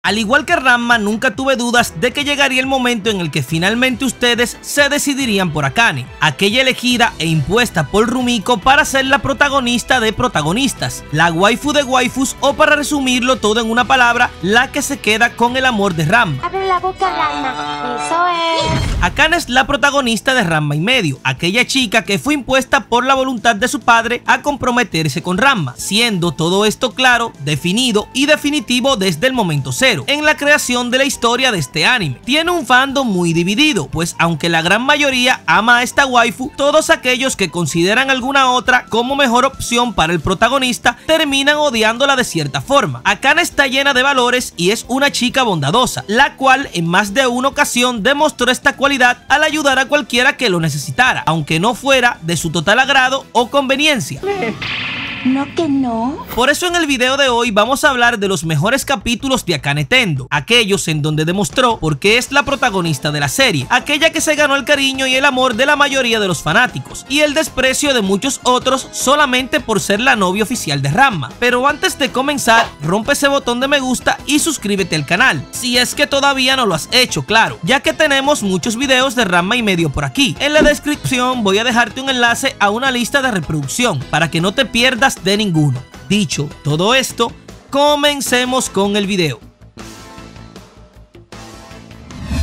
Al igual que Ranma, nunca tuve dudas de que llegaría el momento en el que finalmente ustedes se decidirían por Akane, aquella elegida e impuesta por Rumiko para ser la protagonista de protagonistas, la waifu de waifus, o para resumirlo todo en una palabra, la que se queda con el amor de Ranma. Abre la boca, Ranma. Eso es. Akane es la protagonista de Ranma y medio, aquella chica que fue impuesta por la voluntad de su padre a comprometerse con Ranma, siendo todo esto claro, definido y definitivo desde el momento cero en la creación de la historia de este anime. Tiene un fandom muy dividido, pues aunque la gran mayoría ama a esta waifu, todos aquellos que consideran alguna otra como mejor opción para el protagonista terminan odiándola de cierta forma. Akane está llena de valores y es una chica bondadosa, la cual en más de una ocasión demostró esta cualidad al ayudar a cualquiera que lo necesitara, aunque no fuera de su total agrado o conveniencia. ¿No que no? Por eso en el video de hoy vamos a hablar de los mejores capítulos de Akane Tendo, aquellos en donde demostró por qué es la protagonista de la serie, aquella que se ganó el cariño y el amor de la mayoría de los fanáticos y el desprecio de muchos otros solamente por ser la novia oficial de Ranma. Pero antes de comenzar, rompe ese botón de me gusta y suscríbete al canal, si es que todavía no lo has hecho, claro, ya que tenemos muchos videos de Ranma y medio por aquí. En la descripción voy a dejarte un enlace a una lista de reproducción para que no te pierdas de ninguno. Dicho todo esto, comencemos con el video.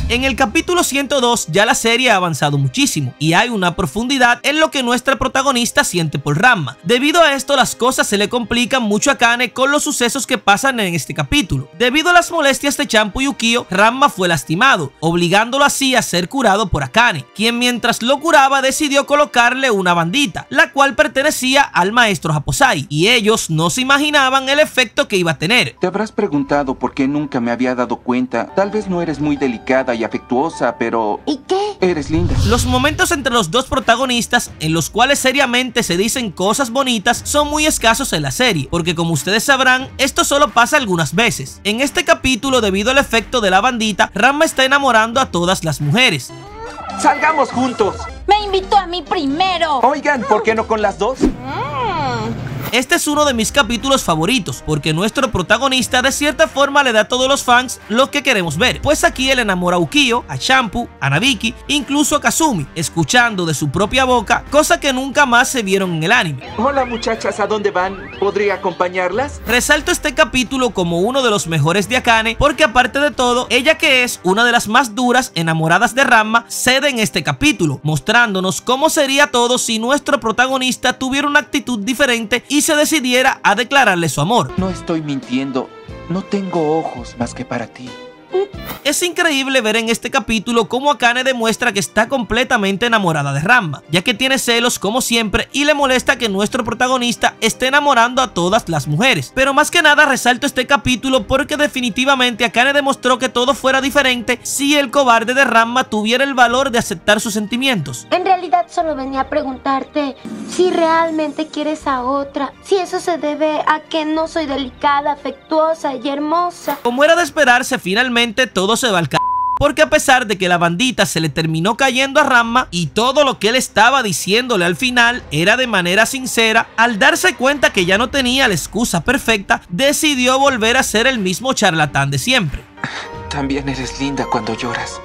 En el capítulo 102 ya la serie ha avanzado muchísimo y hay una profundidad en lo que nuestra protagonista siente por Ranma. Debido a esto, las cosas se le complican mucho a Akane con los sucesos que pasan en este capítulo. Debido a las molestias de Champu y Ukio, Ranma fue lastimado, obligándolo así a ser curado por Akane, quien mientras lo curaba decidió colocarle una bandita, la cual pertenecía al maestro Happosai, y ellos no se imaginaban el efecto que iba a tener. Te habrás preguntado por qué nunca me había dado cuenta. Tal vez no eres muy delicada y afectuosa, pero... ¿Y qué? Eres linda. Los momentos entre los dos protagonistas en los cuales seriamente se dicen cosas bonitas son muy escasos en la serie, porque como ustedes sabrán, esto solo pasa algunas veces. En este capítulo, debido al efecto de la bandita, Ranma está enamorando a todas las mujeres. ¡Salgamos juntos! Me invitó a mí primero. Oigan, ¿por qué no con las dos? Este es uno de mis capítulos favoritos, porque nuestro protagonista de cierta forma le da a todos los fans lo que queremos ver, pues aquí él enamora a Ukio, a Champu, a Nabiki, incluso a Kazumi, escuchando de su propia boca, cosa que nunca más se vieron en el anime. Hola muchachas, ¿a dónde van? ¿Podría acompañarlas? Resalto este capítulo como uno de los mejores de Akane, porque aparte de todo, ella, que es una de las más duras enamoradas de Ranma, cede en este capítulo, mostrándonos cómo sería todo si nuestro protagonista tuviera una actitud diferente y se decidiera a declararle su amor. No estoy mintiendo. No tengo ojos más que para ti. Es increíble ver en este capítulo cómo Akane demuestra que está completamente enamorada de Ranma, ya que tiene celos como siempre y le molesta que nuestro protagonista esté enamorando a todas las mujeres. Pero más que nada resalto este capítulo porque definitivamente Akane demostró que todo fuera diferente si el cobarde de Ranma tuviera el valor de aceptar sus sentimientos. En realidad solo venía a preguntarte si realmente quieres a otra, si eso se debe a que no soy delicada, afectuosa y hermosa. Como era de esperarse, finalmente todo se va al c***, porque a pesar de que la bandita se le terminó cayendo a Ranma y todo lo que él estaba diciéndole al final era de manera sincera, al darse cuenta que ya no tenía la excusa perfecta, decidió volver a ser el mismo charlatán de siempre. También eres linda cuando lloras.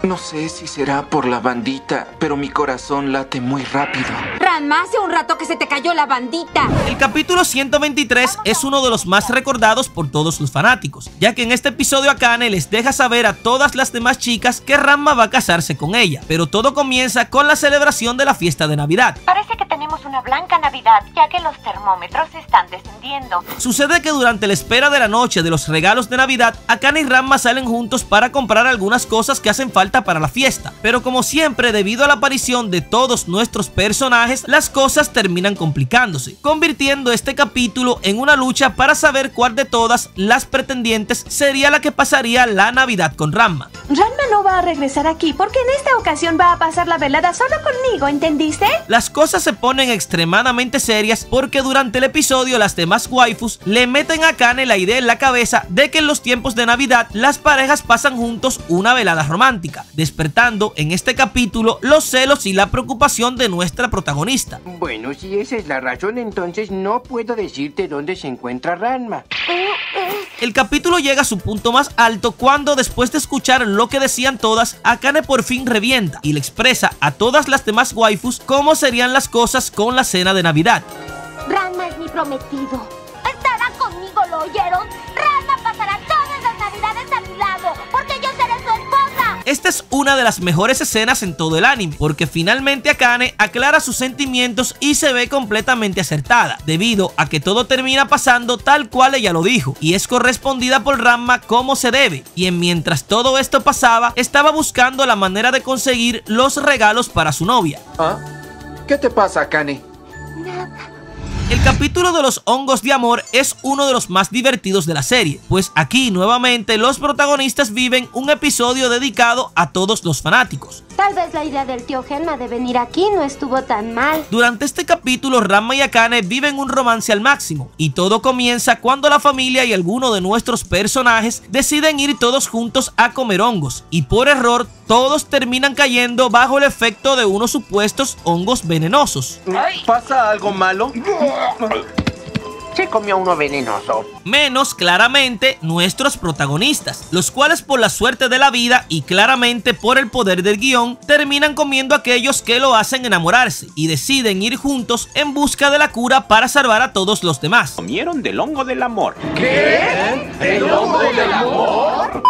No sé si será por la bandita, pero mi corazón late muy rápido. Ranma, hace un rato que se te cayó la bandita. El capítulo 123 es uno de los más recordados por todos los fanáticos, ya que en este episodio Akane les deja saber a todas las demás chicas que Ranma va a casarse con ella, pero todo comienza con la celebración de la fiesta de Navidad. Parece que tenemos una blanca Navidad, ya que los termómetros están descendiendo. Sucede que durante la espera de la noche de los regalos de Navidad, Akane y Ranma salen juntos para comprar algunas cosas que hacen falta para la fiesta, pero como siempre, debido a la aparición de todos nuestros personajes, las cosas terminan complicándose, convirtiendo este capítulo en una lucha para saber cuál de todas las pretendientes sería la que pasaría la Navidad con Ranma. Ranma no va a regresar aquí porque en esta ocasión va a pasar la velada solo conmigo, ¿entendiste? Las cosas se ponen extremadamente serias porque durante el episodio las demás waifus le meten a Akane la idea en la cabeza de que en los tiempos de Navidad las parejas pasan juntos una velada romántica, despertando en este capítulo los celos y la preocupación de nuestra protagonista. Bueno, si esa es la razón, entonces no puedo decirte dónde se encuentra Ranma. El capítulo llega a su punto más alto cuando, después de escuchar lo que decían todas, Akane por fin revienta y le expresa a todas las demás waifus cómo serían las cosas con la cena de Navidad. Ranma es mi prometido. Estará conmigo, ¿lo oyeron? Ranma pasará todas las Navidades a mi lado, porque yo seré su esposa. Esta es una de las mejores escenas en todo el anime, porque finalmente Akane aclara sus sentimientos y se ve completamente acertada, debido a que todo termina pasando tal cual ella lo dijo, y es correspondida por Ranma como se debe, y mientras todo esto pasaba, estaba buscando la manera de conseguir los regalos para su novia. ¿Ah? ¿Qué te pasa, Akane? Nada. El capítulo de los hongos de amor es uno de los más divertidos de la serie, pues aquí nuevamente los protagonistas viven un episodio dedicado a todos los fanáticos. Tal vez la idea del tío Genma de venir aquí no estuvo tan mal. Durante este capítulo, Ranma y Akane viven un romance al máximo, y todo comienza cuando la familia y alguno de nuestros personajes deciden ir todos juntos a comer hongos, y por error todos terminan cayendo bajo el efecto de unos supuestos hongos venenosos. ¿Pasa algo malo? Se comió uno venenoso. Menos claramente nuestros protagonistas, los cuales por la suerte de la vida y claramente por el poder del guión, terminan comiendo a aquellos que lo hacen enamorarse y deciden ir juntos en busca de la cura para salvar a todos los demás. Comieron del hongo del amor. ¿Qué? ¿El hongo del amor?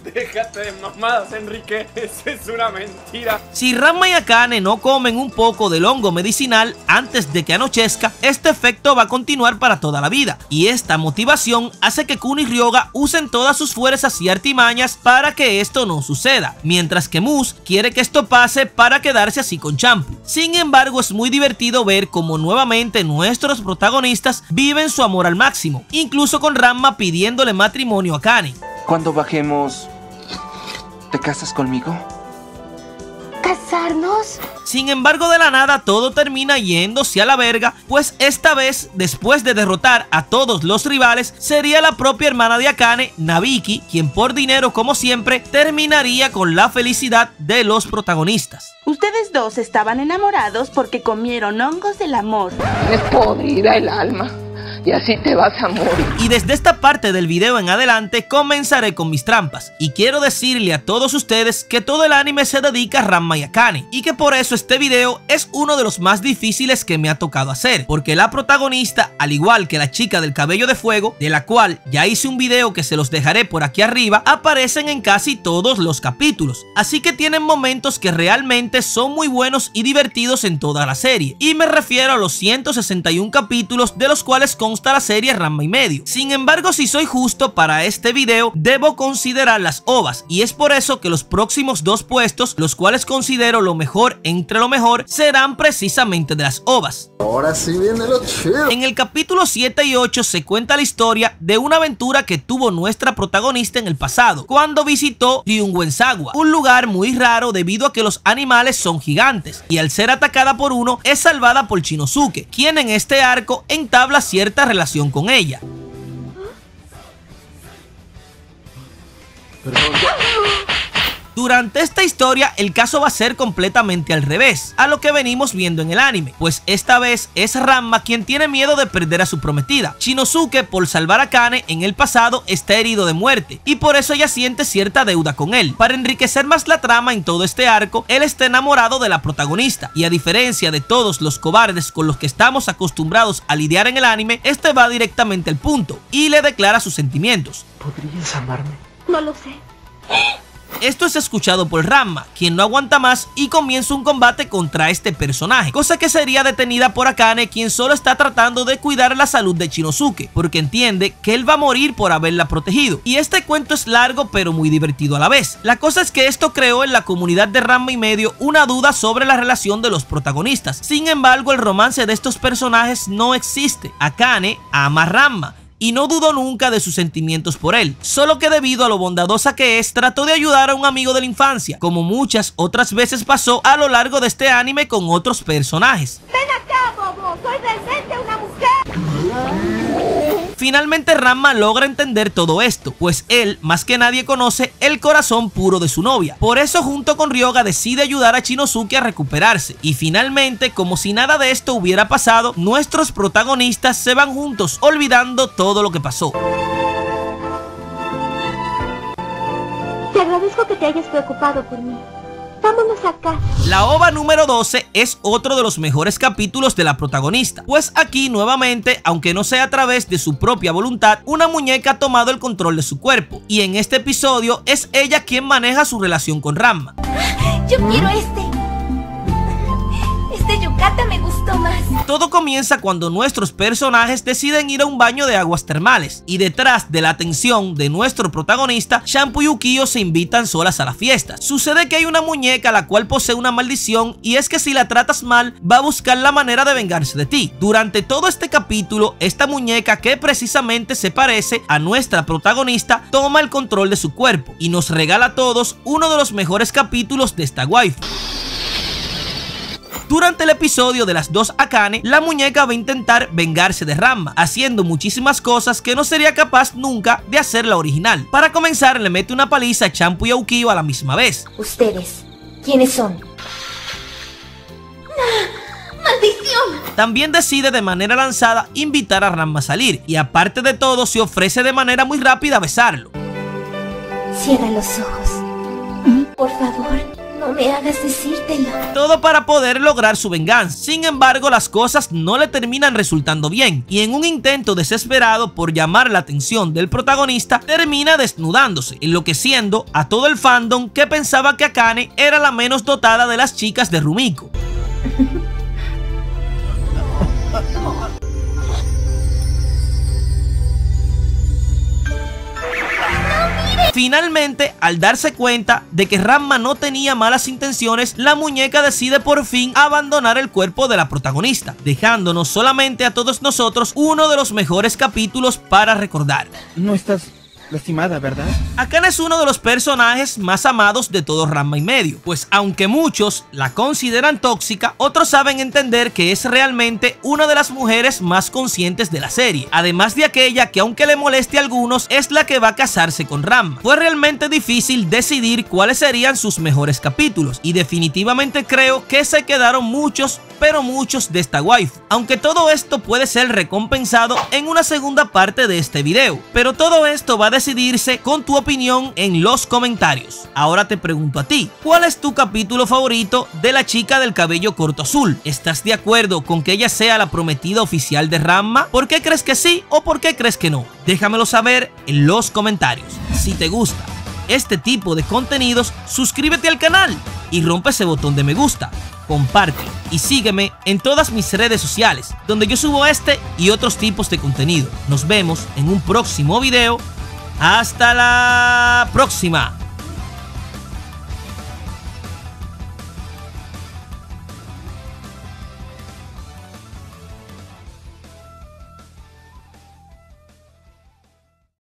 Déjate de mamadas, Enrique. Eso es una mentira. Si Ranma y Akane no comen un poco del hongo medicinal antes de que anochezca, este efecto va a continuar para toda la vida. Y esta motivación hace que Kun y Ryoga usen todas sus fuerzas y artimañas para que esto no suceda, mientras que Mus quiere que esto pase para quedarse así con Champloo. Sin embargo, es muy divertido ver cómo nuevamente nuestros protagonistas viven su amor al máximo, incluso con Ranma pidiéndole matrimonio a Akane. Cuando bajemos, ¿te casas conmigo? ¿Casarnos? Sin embargo, de la nada todo termina yéndose a la verga, pues esta vez, después de derrotar a todos los rivales, sería la propia hermana de Akane, Nabiki, quien por dinero como siempre terminaría con la felicidad de los protagonistas. Ustedes dos estaban enamorados porque comieron hongos del amor. Es podrida el alma. Y así te vas a morir. Y desde esta parte del video en adelante comenzaré con mis trampas. Y quiero decirle a todos ustedes que todo el anime se dedica a Ranma y Akane, y que por eso este video es uno de los más difíciles que me ha tocado hacer, porque la protagonista, al igual que la chica del cabello de fuego, de la cual ya hice un video que se los dejaré por aquí arriba, aparecen en casi todos los capítulos. Así que tienen momentos que realmente son muy buenos y divertidos en toda la serie. Y me refiero a los 161 capítulos de los cuales consta la serie Ranma y medio. Sin embargo, si soy justo, para este video debo considerar las OVAs, y es por eso que los próximos dos puestos, los cuales considero lo mejor entre lo mejor, serán precisamente de las OVAs. Ahora sí viene lo chido. En el capítulo 7 y 8 se cuenta la historia de una aventura que tuvo nuestra protagonista en el pasado, cuando visitó Ryungwensagwa, un lugar muy raro debido a que los animales son gigantes, y al ser atacada por uno es salvada por Shinosuke, quien en este arco entabla cierta relación con ella. Durante esta historia el caso va a ser completamente al revés a lo que venimos viendo en el anime, pues esta vez es Ranma quien tiene miedo de perder a su prometida. Shinosuke, por salvar a Akane en el pasado, está herido de muerte y por eso ella siente cierta deuda con él. Para enriquecer más la trama en todo este arco, él está enamorado de la protagonista, y a diferencia de todos los cobardes con los que estamos acostumbrados a lidiar en el anime, este va directamente al punto y le declara sus sentimientos. ¿Podrías amarme? No lo sé. Esto es escuchado por Ranma, quien no aguanta más y comienza un combate contra este personaje, cosa que sería detenida por Akane, quien solo está tratando de cuidar la salud de Shinosuke, porque entiende que él va a morir por haberla protegido. Y este cuento es largo pero muy divertido a la vez. La cosa es que esto creó en la comunidad de Ranma y medio una duda sobre la relación de los protagonistas. Sin embargo, el romance de estos personajes no existe. Akane ama a Ranma y no dudó nunca de sus sentimientos por él, solo que debido a lo bondadosa que es, trató de ayudar a un amigo de la infancia, como muchas otras veces pasó a lo largo de este anime con otros personajes. ¡Ven acá, bobo! ¡Soy realmente una mujer! Finalmente Ranma logra entender todo esto, pues él más que nadie conoce el corazón puro de su novia. Por eso junto con Ryoga decide ayudar a Shinosuke a recuperarse, y finalmente, como si nada de esto hubiera pasado, nuestros protagonistas se van juntos, olvidando todo lo que pasó. Te agradezco que te hayas preocupado por mí. Vámonos acá. La OVA número 12 es otro de los mejores capítulos de la protagonista, pues aquí nuevamente, aunque no sea a través de su propia voluntad, una muñeca ha tomado el control de su cuerpo, y en este episodio es ella quien maneja su relación con Ranma. Yo quiero este yukata me gustó más. Todo comienza cuando nuestros personajes deciden ir a un baño de aguas termales, y detrás de la atención de nuestro protagonista, Shampoo y Ukio se invitan solas a la fiesta. Sucede que hay una muñeca la cual posee una maldición, y es que si la tratas mal, va a buscar la manera de vengarse de ti. Durante todo este capítulo, esta muñeca, que precisamente se parece a nuestra protagonista, toma el control de su cuerpo y nos regala a todos uno de los mejores capítulos de esta waifu. Durante el episodio de las dos Akane, la muñeca va a intentar vengarse de Ranma, haciendo muchísimas cosas que no sería capaz nunca de hacer la original. Para comenzar, le mete una paliza a Shampoo y a Ukio a la misma vez. ¿Ustedes quiénes son? ¡Maldición! También decide de manera lanzada invitar a Ranma a salir, y aparte de todo se ofrece de manera muy rápida a besarlo. Cierra los ojos. Por favor, no me hagas decírtelo. Todo para poder lograr su venganza. Sin embargo, las cosas no le terminan resultando bien, y en un intento desesperado por llamar la atención del protagonista, termina desnudándose, enloqueciendo a todo el fandom que pensaba que Akane era la menos dotada de las chicas de Rumiko. Finalmente, al darse cuenta de que Ranma no tenía malas intenciones, la muñeca decide por fin abandonar el cuerpo de la protagonista, dejándonos solamente a todos nosotros uno de los mejores capítulos para recordar. No estás lastimada, ¿verdad? Akane es uno de los personajes más amados de todo Ranma y medio, pues aunque muchos la consideran tóxica, otros saben entender que es realmente una de las mujeres más conscientes de la serie, además de aquella que, aunque le moleste a algunos, es la que va a casarse con Ranma. Fue realmente difícil decidir cuáles serían sus mejores capítulos, y definitivamente creo que se quedaron muchos, pero muchos de esta waifu, aunque todo esto puede ser recompensado en una segunda parte de este video, pero todo esto va a decidirse con tu opinión en los comentarios. Ahora te pregunto a ti, ¿cuál es tu capítulo favorito de la chica del cabello corto azul? ¿Estás de acuerdo con que ella sea la prometida oficial de Ranma? ¿Por qué crees que sí o por qué crees que no? Déjamelo saber en los comentarios. Si te gusta este tipo de contenidos, suscríbete al canal y rompe ese botón de me gusta, compártelo y sígueme en todas mis redes sociales, donde yo subo este y otros tipos de contenido. Nos vemos en un próximo video. ¡Hasta la próxima!